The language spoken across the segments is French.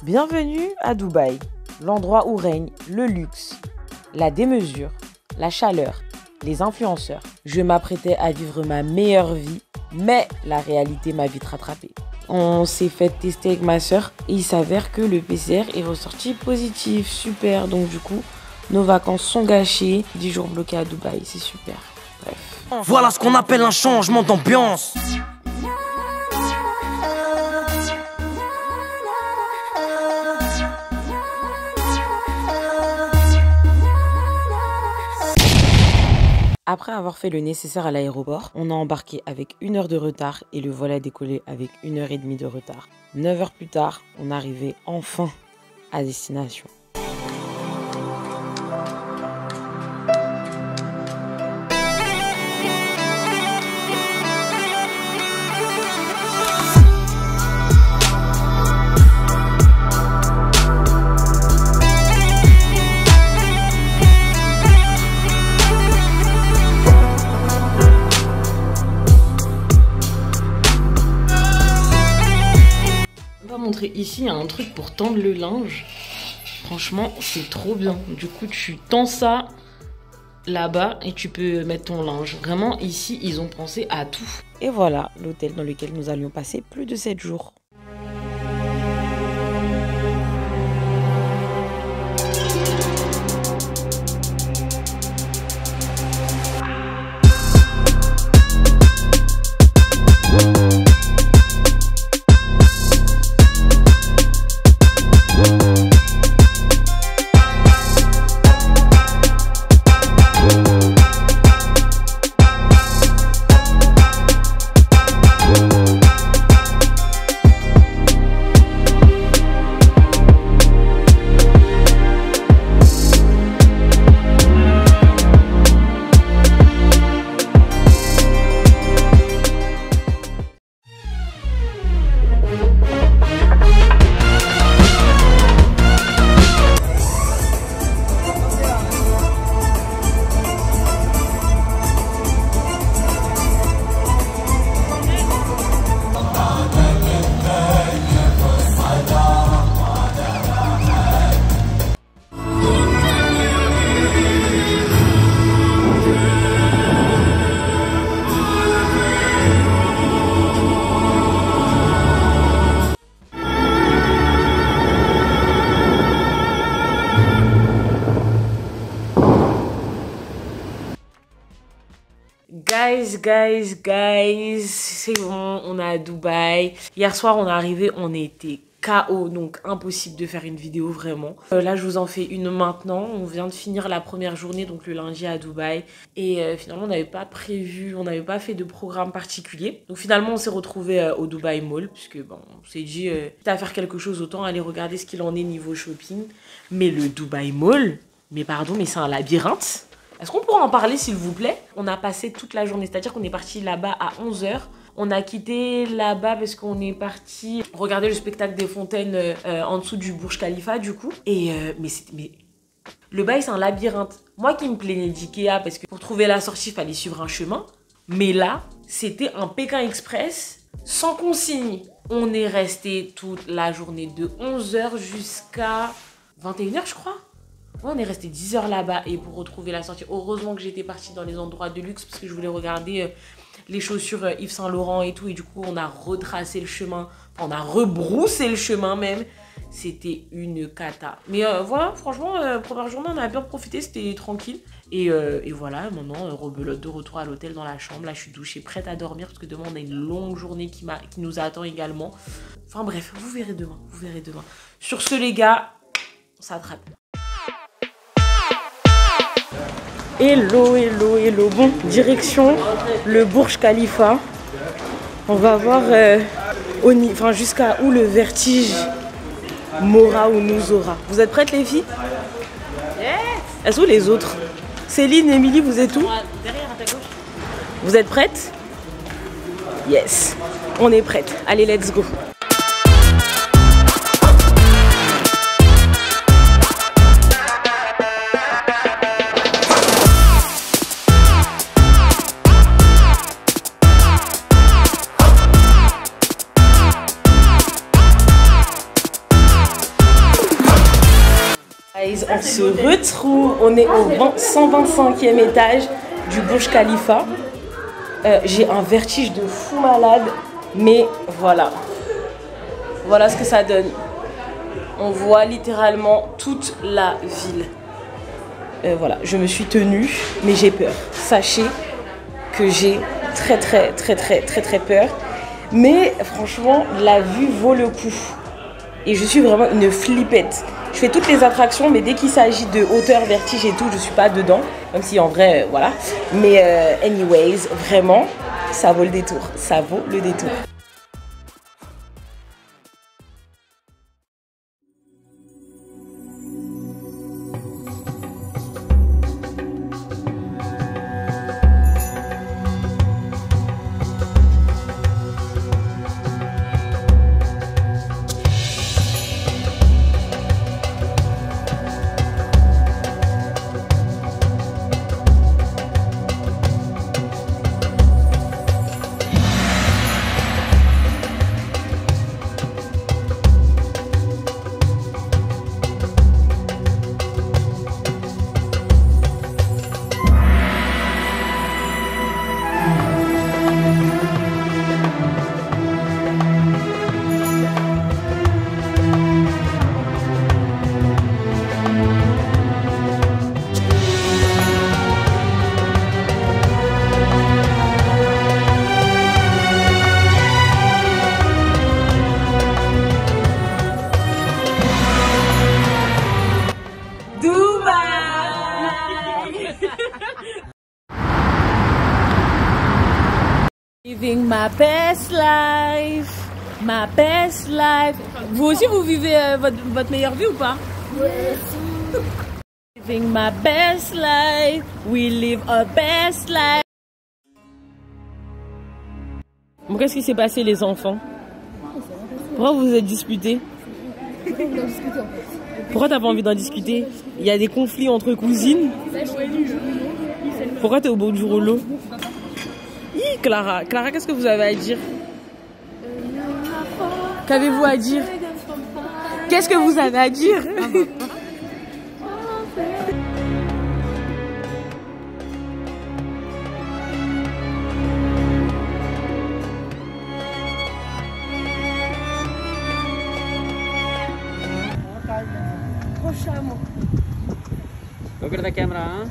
Bienvenue à Dubaï, l'endroit où règne le luxe, la démesure, la chaleur, les influenceurs. Je m'apprêtais à vivre ma meilleure vie, mais la réalité m'a vite rattrapée. On s'est fait tester avec ma soeur et il s'avère que le PCR est ressorti positif. Super, donc du coup, nos vacances sont gâchées. 10 jours bloqués à Dubaï, c'est super. Bref. Voilà ce qu'on appelle un changement d'ambiance. Après avoir fait le nécessaire à l'aéroport, on a embarqué avec 1 heure de retard et le vol a décollé avec 1h30 de retard. 9 heures plus tard, on arrivait enfin à destination. Ici, il y a un truc pour tendre le linge. Franchement, c'est trop bien. Du coup, tu tends ça là-bas et tu peux mettre ton linge. Vraiment, ici, ils ont pensé à tout. Et voilà l'hôtel dans lequel nous allions passer plus de 7 jours. Guys, c'est bon, on est à Dubaï. Hier soir, on est arrivé, on était KO, donc impossible de faire une vidéo vraiment. Là, je vous en fais une maintenant. On vient de finir la première journée, donc le lundi à Dubaï. Et finalement, on n'avait pas prévu, on n'avait pas fait de programme particulier. Donc finalement, on s'est retrouvé au Dubaï Mall, puisque bon, on s'est dit, à faire quelque chose, autant aller regarder ce qu'il en est niveau shopping. Mais le Dubaï Mall, mais pardon, mais c'est un labyrinthe. Est-ce qu'on pourrait en parler, s'il vous plaît? On a passé toute la journée, c'est-à-dire qu'on est parti là-bas à 11 h. On a quitté là-bas parce qu'on est parti regarder le spectacle des fontaines en dessous du Burj Khalifa, du coup. Et mais le bail, c'est un labyrinthe. Moi qui me plaignais d'Ikea parce que pour trouver la sortie, il fallait suivre un chemin. Mais là, c'était un Pékin Express sans consigne. On est resté toute la journée de 11 h jusqu'à 21 h, je crois. On est resté 10 heures là-bas et pour retrouver la sortie, heureusement que j'étais partie dans les endroits de luxe parce que je voulais regarder les chaussures Yves Saint Laurent et tout. Et du coup, on a retracé le chemin, enfin, on a rebroussé le chemin même. C'était une cata. Mais voilà, franchement, première journée, on a bien profité, c'était tranquille. Et voilà, maintenant, rebelote de retour à l'hôtel dans la chambre. Là, je suis douchée, prête à dormir parce que demain, on a une longue journée qui nous attend également. Enfin bref, vous verrez demain, vous verrez demain. Sur ce, les gars, on s'attrape. Hello, hello, hello. Bon, direction le Burj Khalifa. On va voir jusqu'à où le vertige m'aura ou nous aura. Vous êtes prêtes, les filles? Yes. Elles sont où les autres? Céline, Émilie, vous êtes où? Derrière, à ta gauche. Vous êtes prêtes? Yes. On est prêtes. Allez, let's go. On se retrouve, on est au 125e étage du Burj Khalifa. J'ai un vertige de fou malade, mais voilà. Voilà ce que ça donne. On voit littéralement toute la ville. Voilà, je me suis tenue, mais j'ai peur. Sachez que j'ai très peur. Mais franchement, la vue vaut le coup. Et je suis vraiment une flippette. Je fais toutes les attractions, mais dès qu'il s'agit de hauteur, vertige et tout, je suis pas dedans. Même si en vrai, voilà. Mais anyways, vraiment, ça vaut le détour. Ça vaut le détour. Living my best life, my best life. Vous aussi vous vivez votre meilleure vie ou pas? Living my best life, we live our best life. Bon, qu'est-ce qui s'est passé les enfants? Pourquoi vous vous êtes disputés? Pourquoi t'as pas envie d'en discuter? Il y a des conflits entre cousines. Pourquoi t'es au bout du rouleau? Clara, qu'est-ce que vous avez à dire? Qu'avez-vous à dire? Qu'est-ce que vous avez à dire? Look at the camera, huh?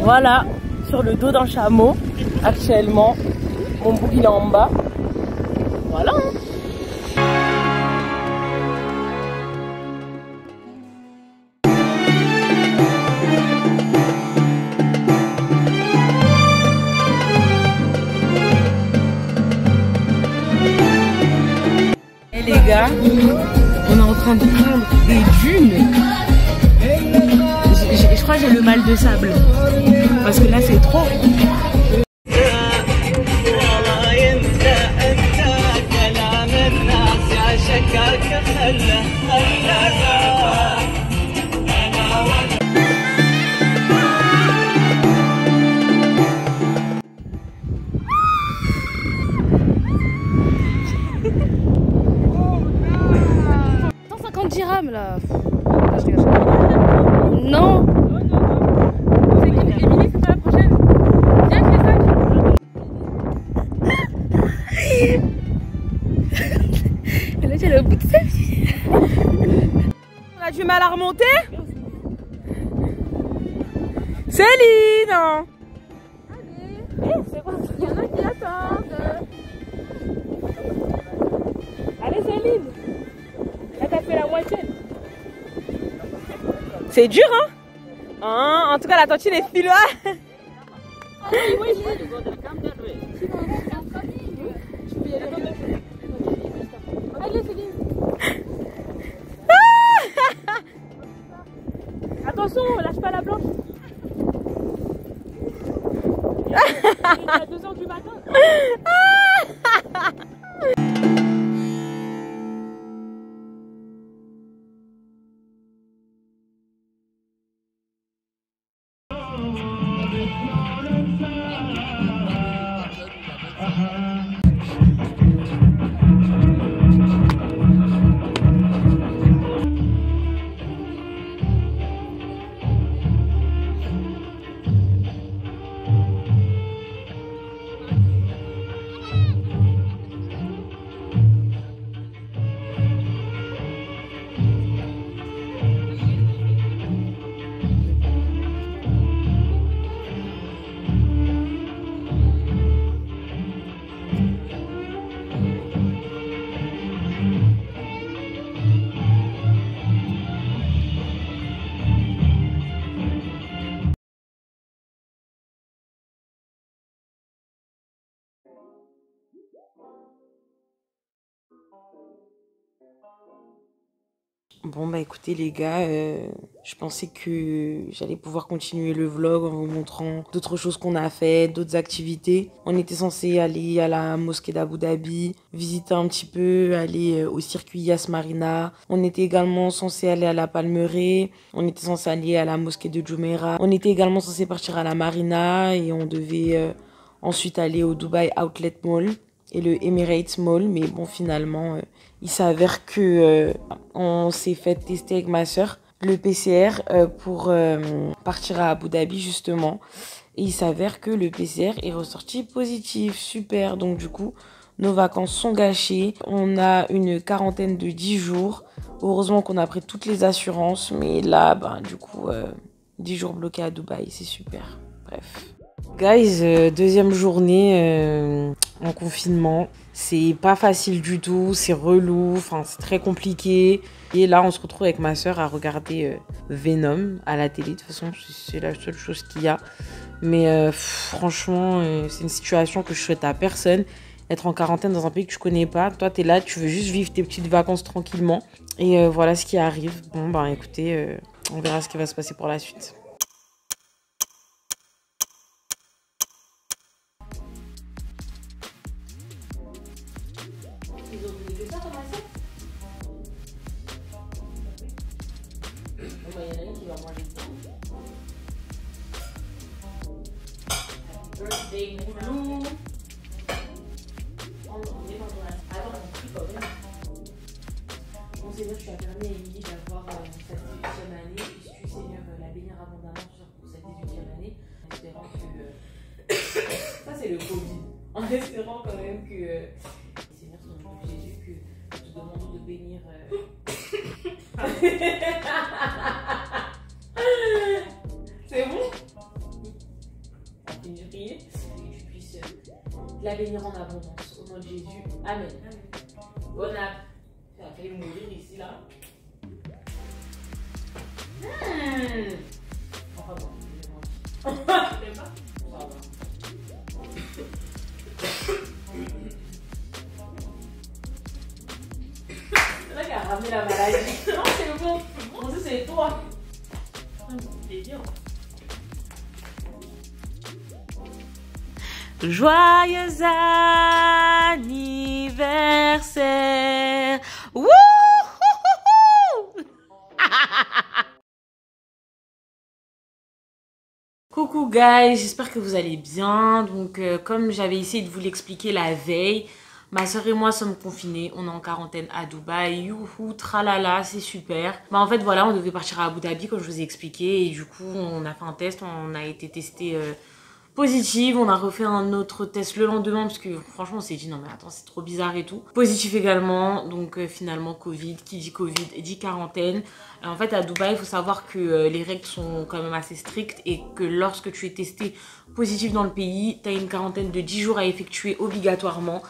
Voilà, sur le dos d'un chameau, actuellement. Mon bouc il est en bas. Voilà. Et les gars, on est en train de prendre des dunes. Je crois que j'ai le mal de sable. Parce que là c'est trop. Dirhams là. Non. C'est qui Émilie, c'est pas la prochaine. Viens avec les sacs. Elle est au bout de sa vie. On a du mal à remonter. Céline. Allez. C'est quoi? Il y en a qui attendent. Allez Céline. Là t'as fait la moitié. C'est dur, hein? Ah, en tout cas, la tantine est file. Attention, lâche pas la planche. Il est à 2 h du matin. Bon bah écoutez les gars, je pensais que j'allais pouvoir continuer le vlog en vous montrant d'autres choses qu'on a fait, d'autres activités. On était censé aller à la mosquée d'Abu Dhabi, visiter un petit peu, aller au circuit Yas Marina. On était également censé aller à la Palmeraie, on était censé aller à la mosquée de Jumeirah. On était également censé partir à la Marina et on devait ensuite aller au Dubai Outlet Mall et le Emirates Mall, mais bon finalement il s'avère que on s'est fait tester avec ma soeur le PCR pour partir à Abu Dhabi justement, et il s'avère que le PCR est ressorti positif. Super, donc du coup nos vacances sont gâchées, on a une quarantaine de 10 jours, heureusement qu'on a pris toutes les assurances, mais là ben du coup 10 jours bloqués à Dubaï, c'est super. Bref guys, deuxième journée en confinement. C'est pas facile du tout, c'est relou, enfin c'est très compliqué. Et là on se retrouve avec ma soeur à regarder Venom à la télé. De toute façon c'est la seule chose qu'il y a. Mais franchement c'est une situation que je souhaite à personne. Être en quarantaine dans un pays que tu connais pas. Toi t'es là, tu veux juste vivre tes petites vacances tranquillement. Et voilà ce qui arrive. Bon bah écoutez, on verra ce qui va se passer pour la suite. Birthday Moulou. On sait dire que tu as permis à Émilie d'avoir sa 18e année. Puisses-tu, Seigneur, la bénir abondamment pour cette 18e année, en espérant que... Ça, c'est le Covid. En espérant quand même que... Seigneur, son nom de Jésus, que nous te demandons de bénir... C'est bon? Continue de prier et que tu puisses la bénir en abondance. Au nom de Jésus. Amen. Bon app. Tu as fait mourir ici là. Enfin bon, je vais pas? Ça va. C'est vrai qu'elle a ramené la maladie. Non, c'est bon. On dit c'est toi. C'est bien. Joyeux anniversaire. Wouhou. Coucou guys, j'espère que vous allez bien. Donc comme j'avais essayé de vous l'expliquer la veille, ma soeur et moi sommes confinés, on est en quarantaine à Dubaï, youhou, tralala, c'est super. Bah en fait voilà, on devait partir à Abu Dhabi comme je vous ai expliqué et du coup on a fait un test, on a été testé positive, on a refait un autre test le lendemain parce que franchement on s'est dit non mais attends c'est trop bizarre et tout. Positif également, donc finalement Covid, qui dit Covid dit quarantaine. En fait à Dubaï il faut savoir que les règles sont quand même assez strictes et que lorsque tu es testé positif dans le pays, tu as une quarantaine de 10 jours à effectuer obligatoirement.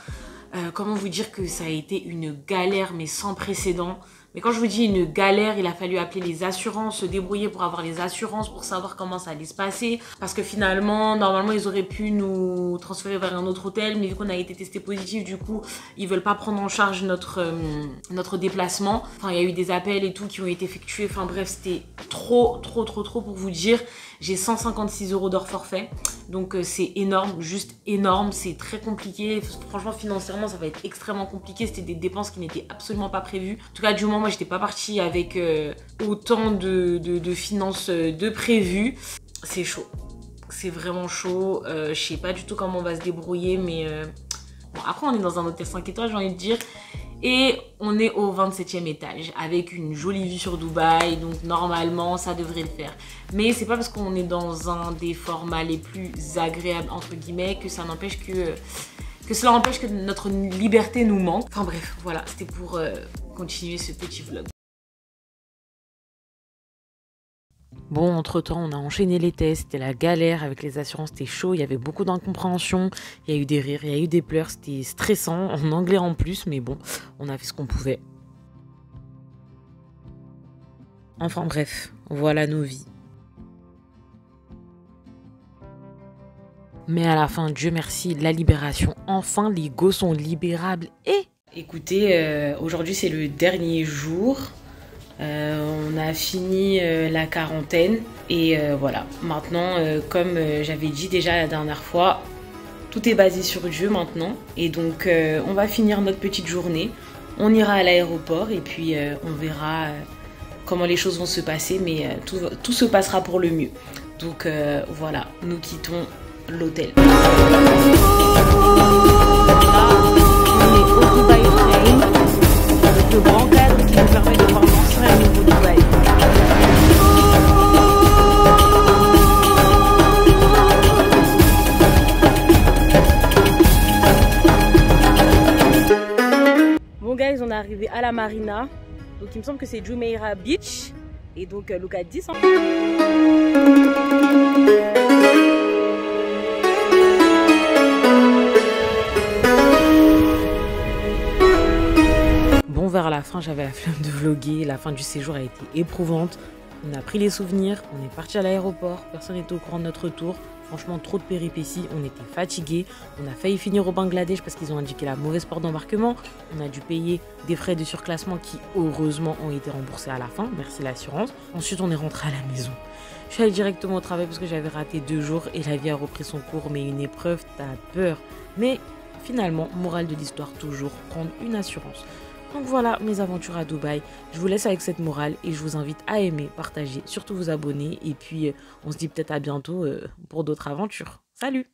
Comment vous dire que ça a été une galère mais sans précédent. Mais quand je vous dis une galère, il a fallu appeler les assurances, se débrouiller pour avoir les assurances, pour savoir comment ça allait se passer. Parce que finalement, normalement, ils auraient pu nous transférer vers un autre hôtel. Mais vu qu'on a été testé positif, du coup, ils veulent pas prendre en charge notre déplacement. Enfin, il y a eu des appels et tout qui ont été effectués. Enfin bref, c'était trop pour vous dire. J'ai 156 € d'hors forfait. Donc c'est énorme, juste énorme. C'est très compliqué. Franchement, financièrement, ça va être extrêmement compliqué. C'était des dépenses qui n'étaient absolument pas prévues. En tout cas, du moment, moi, j'étais pas partie avec autant de finances de prévues. C'est chaud. C'est vraiment chaud. Je sais pas du tout comment on va se débrouiller, mais bon, après, on est dans un hôtel 5 étoiles, j'ai envie de dire. Et on est au 27e étage avec une jolie vue sur Dubaï. Donc normalement, ça devrait le faire. Mais c'est pas parce qu'on est dans un des formats les plus agréables, entre guillemets, que ça n'empêche que cela empêche que notre liberté nous manque. Enfin bref, voilà, c'était pour continuer ce petit vlog. Bon, entre-temps, on a enchaîné les tests, c'était la galère avec les assurances, c'était chaud, il y avait beaucoup d'incompréhension, il y a eu des rires, il y a eu des pleurs, c'était stressant, en anglais en plus, mais bon, on a fait ce qu'on pouvait. Enfin bref, voilà nos vies. Mais à la fin, Dieu merci, la libération, enfin les gosses sont libérables et... Écoutez, aujourd'hui c'est le dernier jour. On a fini la quarantaine et voilà, maintenant comme j'avais dit déjà la dernière fois, tout est basé sur Dieu maintenant et donc on va finir notre petite journée, on ira à l'aéroport et puis on verra comment les choses vont se passer, mais tout se passera pour le mieux. Donc voilà, nous quittons l'hôtel. Là, on est au Dubai Train avec le grand cadre qui nous permet de voir l'ensemble au niveau Dubaï. Bon guys, on est arrivé à la marina. Donc il me semble que c'est Jumeirah Beach. Et donc look at this. Bon, vers la fin, j'avais la flemme de vlogger. La fin du séjour a été éprouvante. On a pris les souvenirs, on est parti à l'aéroport. Personne n'était au courant de notre retour. Franchement, trop de péripéties. On était fatigués. On a failli finir au Bangladesh parce qu'ils ont indiqué la mauvaise porte d'embarquement. On a dû payer des frais de surclassement qui, heureusement, ont été remboursés à la fin. Merci l'assurance. Ensuite, on est rentré à la maison. Je suis allée directement au travail parce que j'avais raté 2 jours et la vie a repris son cours. Mais une épreuve, t'as peur. Mais finalement, morale de l'histoire, toujours prendre une assurance. Donc voilà mes aventures à Dubaï. Je vous laisse avec cette morale et je vous invite à aimer, partager, surtout vous abonner. Et puis on se dit peut-être à bientôt pour d'autres aventures. Salut!